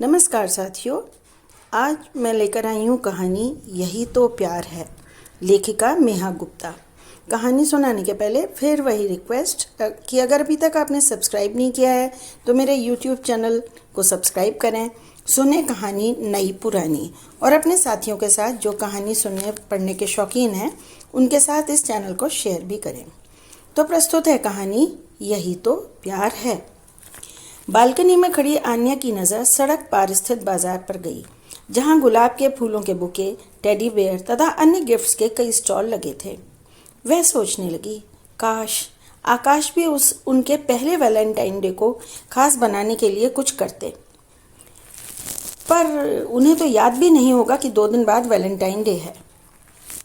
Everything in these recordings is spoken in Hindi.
नमस्कार साथियों, आज मैं लेकर आई हूँ कहानी यही तो प्यार है। लेखिका नेहा गुप्ता। कहानी सुनाने के पहले फिर वही रिक्वेस्ट कि अगर अभी तक आपने सब्सक्राइब नहीं किया है तो मेरे YouTube चैनल को सब्सक्राइब करें, सुने कहानी नई पुरानी, और अपने साथियों के साथ जो कहानी सुनने पढ़ने के शौकीन हैं उनके साथ इस चैनल को शेयर भी करें। तो प्रस्तुत है कहानी यही तो प्यार है। बालकनी में खड़ी आन्या की नज़र सड़क पार स्थित बाजार पर गई, जहां गुलाब के फूलों के बुके, टेडी बेयर तथा अन्य गिफ्ट्स के कई स्टॉल लगे थे। वह सोचने लगी, काश आकाश भी उनके पहले वैलेंटाइन डे को खास बनाने के लिए कुछ करते। पर उन्हें तो याद भी नहीं होगा कि 2 दिन बाद वैलेंटाइन डे है।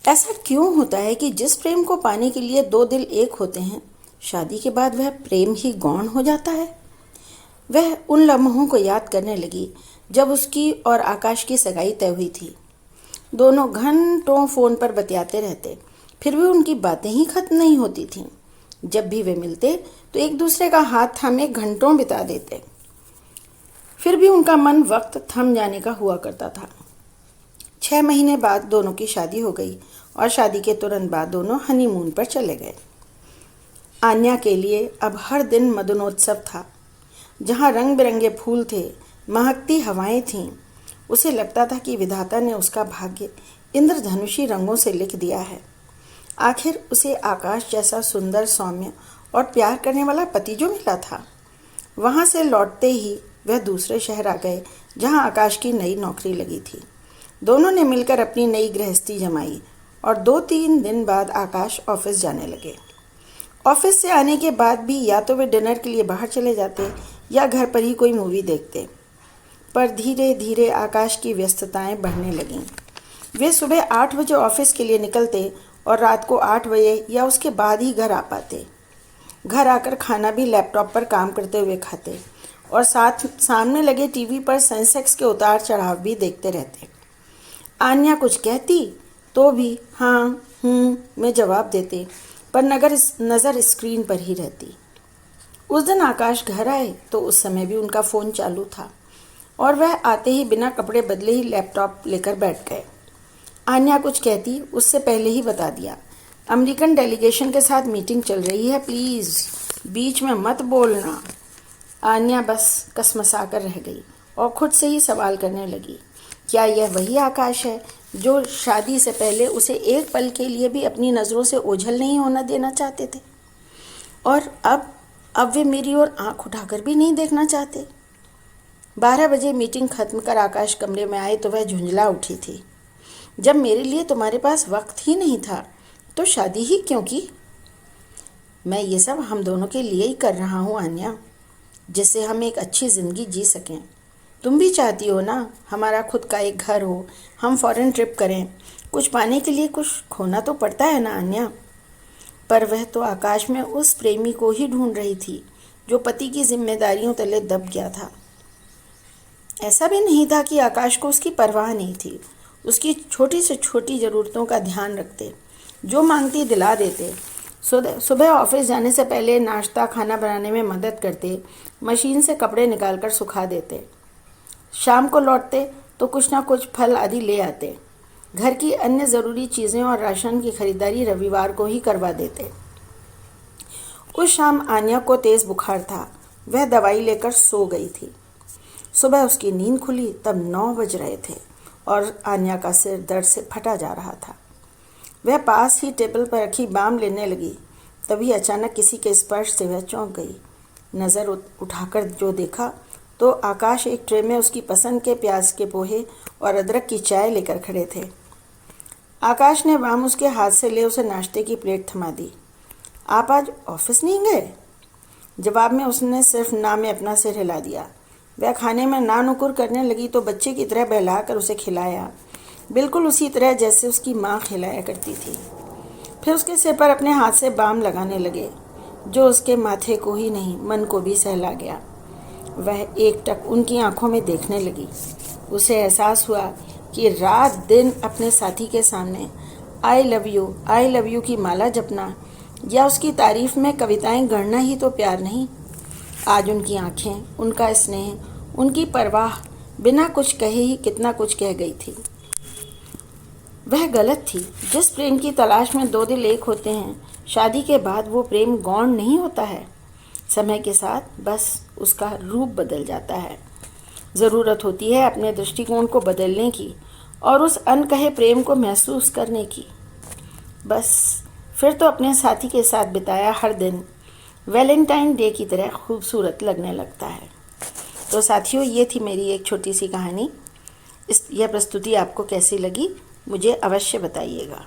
ऐसा क्यों होता है कि जिस प्रेम को पाने के लिए 2 दिल एक होते हैं, शादी के बाद वह प्रेम ही गौण हो जाता है। वह उन लम्हों को याद करने लगी जब उसकी और आकाश की सगाई तय हुई थी। दोनों घंटों फ़ोन पर बतियाते रहते, फिर भी उनकी बातें ही खत्म नहीं होती थीं। जब भी वे मिलते तो एक दूसरे का हाथ थामे घंटों बिता देते, फिर भी उनका मन वक्त थम जाने का हुआ करता था। 6 महीने बाद दोनों की शादी हो गई और शादी के तुरंत बाद दोनों हनीमून पर चले गए। आन्या के लिए अब हर दिन मदनोत्सव था। जहाँ रंग बिरंगे फूल थे, महकती हवाएं थीं, उसे लगता था कि विधाता ने उसका भाग्य इंद्रधनुषी रंगों से लिख दिया है। आखिर उसे आकाश जैसा सुंदर, सौम्य और प्यार करने वाला पति जो मिला था। वहाँ से लौटते ही वह दूसरे शहर आ गए, जहाँ आकाश की नई नौकरी लगी थी। दोनों ने मिलकर अपनी नई गृहस्थी जमाई और 2-3 दिन बाद आकाश ऑफिस जाने लगे। ऑफिस से आने के बाद भी या तो वे डिनर के लिए बाहर चले जाते या घर पर ही कोई मूवी देखते। पर धीरे धीरे आकाश की व्यस्तताएं बढ़ने लगीं। वे सुबह 8 बजे ऑफिस के लिए निकलते और रात को 8 बजे या उसके बाद ही घर आ पाते। घर आकर खाना भी लैपटॉप पर काम करते हुए खाते और साथ सामने लगे टीवी पर सेंसेक्स के उतार चढ़ाव भी देखते रहते। आन्या कुछ कहती तो भी हाँ में जवाब देते, पर नज़र स्क्रीन पर ही रहती। उस दिन आकाश घर आए तो उस समय भी उनका फ़ोन चालू था और वह आते ही बिना कपड़े बदले ही लैपटॉप लेकर बैठ गए। आन्या कुछ कहती उससे पहले ही बता दिया, अमेरिकन डेलीगेशन के साथ मीटिंग चल रही है, प्लीज़ बीच में मत बोलना। आन्या बस कसमसा कर रह गई और खुद से ही सवाल करने लगी, क्या यह वही आकाश है जो शादी से पहले उसे एक पल के लिए भी अपनी नज़रों से ओझल नहीं होना देना चाहते थे, और अब वे मेरी ओर आंख उठाकर भी नहीं देखना चाहते। 12 बजे मीटिंग खत्म कर आकाश कमरे में आए तो वह झुंझला उठी थी। जब मेरे लिए तुम्हारे पास वक्त ही नहीं था तो शादी ही क्यों की? मैं ये सब हम दोनों के लिए ही कर रहा हूँ आन्या, जिससे हम एक अच्छी ज़िंदगी जी सकें। तुम भी चाहती हो ना हमारा खुद का एक घर हो, हम फॉरेन ट्रिप करें। कुछ पाने के लिए कुछ खोना तो पड़ता है ना आन्या। पर वह तो आकाश में उस प्रेमी को ही ढूंढ रही थी जो पति की जिम्मेदारियों तले दब गया था। ऐसा भी नहीं था कि आकाश को उसकी परवाह नहीं थी। उसकी छोटी से छोटी ज़रूरतों का ध्यान रखते, जो मांगती दिला देते। सुबह ऑफिस जाने से पहले नाश्ता खाना बनाने में मदद करते, मशीन से कपड़े निकालकर सुखा देते। शाम को लौटते तो कुछ ना कुछ फल आदि ले आते। घर की अन्य ज़रूरी चीज़ें और राशन की खरीदारी रविवार को ही करवा देते। उस शाम आन्या को तेज़ बुखार था। वह दवाई लेकर सो गई थी। सुबह उसकी नींद खुली तब 9 बज रहे थे और आन्या का सिर दर्द से फटा जा रहा था। वह पास ही टेबल पर रखी बाम लेने लगी, तभी अचानक किसी के स्पर्श से वह चौंक गई। नज़र उठाकर जो देखा तो आकाश एक ट्रे में उसकी पसंद के प्याज के पोहे और अदरक की चाय लेकर खड़े थे। आकाश ने बाम उसके हाथ से ले उसे नाश्ते की प्लेट थमा दी। आप आज ऑफिस नहीं गए? जवाब में उसने सिर्फ ना में अपना सिर हिला दिया। वह खाने में ना नुकुर करने लगी तो बच्चे की तरह बहलाकर उसे खिलाया, बिल्कुल उसी तरह जैसे उसकी माँ खिलाया करती थी। फिर उसके सिर पर अपने हाथ से बाम लगाने लगे, जो उसके माथे को ही नहीं मन को भी सहला गया। वह एकटक उनकी आंखों में देखने लगी। उसे एहसास हुआ कि रात दिन अपने साथी के सामने आई लव यू की माला जपना या उसकी तारीफ में कविताएं गढ़ना ही तो प्यार नहीं। आज उनकी आंखें, उनका स्नेह, उनकी परवाह बिना कुछ कहे ही कितना कुछ कह गई थी। वह गलत थी। जिस प्रेम की तलाश में दो दिल एक होते हैं, शादी के बाद वो प्रेम गौण नहीं होता है। समय के साथ बस उसका रूप बदल जाता है। ज़रूरत होती है अपने दृष्टिकोण को बदलने की और उस अनकहे प्रेम को महसूस करने की। बस फिर तो अपने साथी के साथ बिताया हर दिन वैलेंटाइन डे की तरह खूबसूरत लगने लगता है। तो साथियों, ये थी मेरी एक छोटी सी कहानी। यह प्रस्तुति आपको कैसी लगी मुझे अवश्य बताइएगा।